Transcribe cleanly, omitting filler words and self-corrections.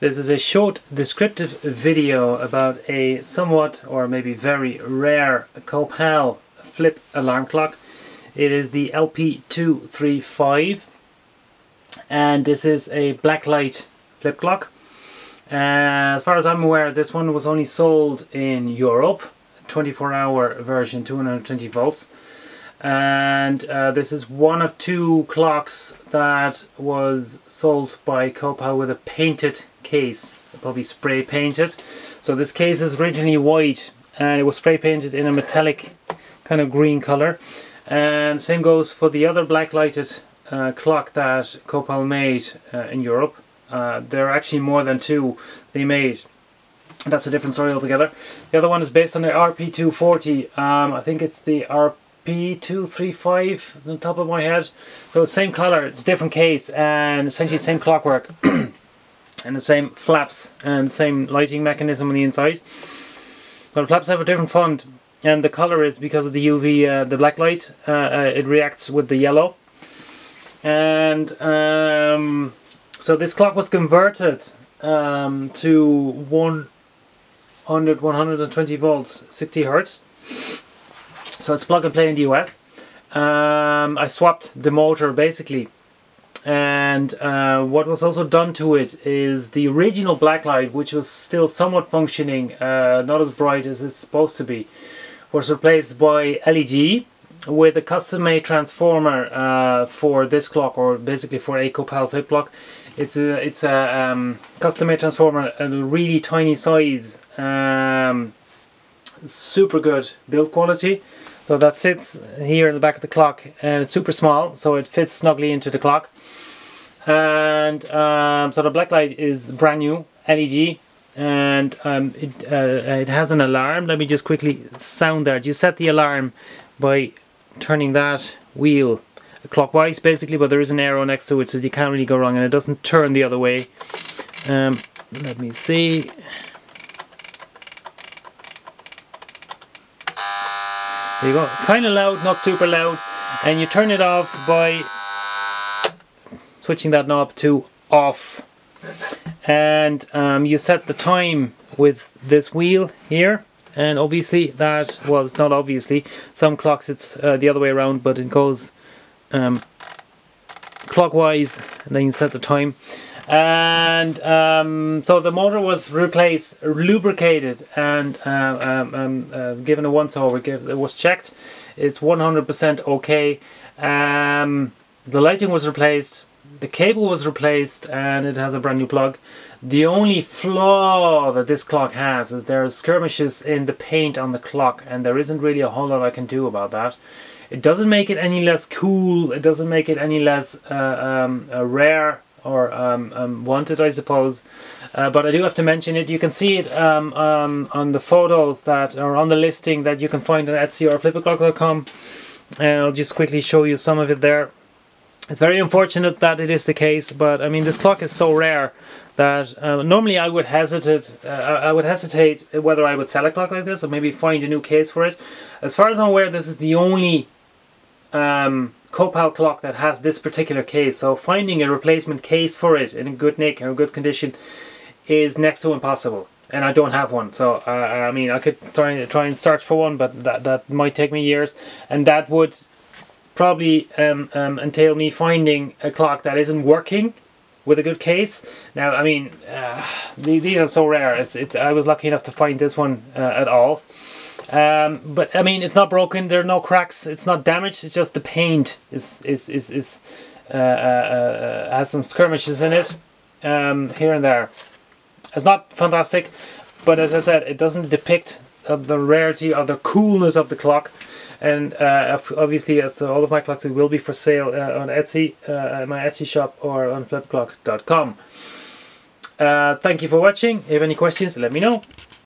This is a short descriptive video about a somewhat or maybe very rare Copal flip alarm clock. It is the LP235 and this is a blacklight flip clock. As far as I'm aware, this one was only sold in Europe, 24-hour version, 220 volts. And this is one of two clocks that was sold by Copal with a painted case, probably spray painted. So this case is originally white and it was spray painted in a metallic kind of green color. And same goes for the other blacklighted clock that Copal made in Europe. There are actually more than two they made. That's a different story altogether. The other one is based on the RP240. I think it's the LP235 on the top of my head. So it's same color, it's different case, and essentially same clockwork and the same flaps and the same lighting mechanism on the inside. But the flaps have a different font, and the color is because of the UV, the black light. It reacts with the yellow. And so this clock was converted to 120 volts, 60 hertz. So it's plug and play in the US. I swapped the motor basically, and what was also done to it is the original blacklight, which was still somewhat functioning, not as bright as it's supposed to be, was replaced by LED with a custom-made transformer for this clock, or basically for a Copal flip clock. It's a custom-made transformer at a really tiny size, super good build quality. So that sits here in the back of the clock, and it's super small, so it fits snugly into the clock. And so the blacklight is brand new, LED, and it has an alarm. Let me just quickly sound that. You set the alarm by turning that wheel clockwise basically, but there is an arrow next to it, so you can't really go wrong, and it doesn't turn the other way. Let me see. There you go, kind of loud, not super loud, and you turn it off by switching that knob to off. And you set the time with this wheel here, and obviously that, well, it's not obviously, some clocks it's the other way around, but it goes clockwise, and then you set the time. And so the motor was replaced, lubricated, and given a once-over. It was checked. It's 100% okay. The lighting was replaced, the cable was replaced, and it has a brand new plug. The only flaw that this clock has is there are skirmishes in the paint on the clock, and there isn't really a whole lot I can do about that. It doesn't make it any less cool, it doesn't make it any less rare or wanted, I suppose, but I do have to mention it. You can see it on the photos that are on the listing that you can find on Etsy or flip-alarmclock.com, and I'll just quickly show you some of it there. It's very unfortunate that it is the case, but I mean, this clock is so rare that normally I would hesitate whether I would sell a clock like this or maybe find a new case for it. As far as I'm aware, this is the only Copal clock that has this particular case, so finding a replacement case for it in a good nick or good condition is next to impossible, and I don't have one. So I mean, I could try and search for one, but that might take me years, and that would probably entail me finding a clock that isn't working with a good case. Now, I mean, these are so rare. I was lucky enough to find this one at all. But I mean, it's not broken. There are no cracks. It's not damaged. It's just the paint has some skirmishes in it here and there. It's not fantastic, but as I said, it doesn't depict the rarity or the coolness of the clock. And obviously, as all of my clocks, it will be for sale on Etsy, my Etsy shop, or on flip-alarmclock.com. Thank you for watching. If you have any questions, let me know.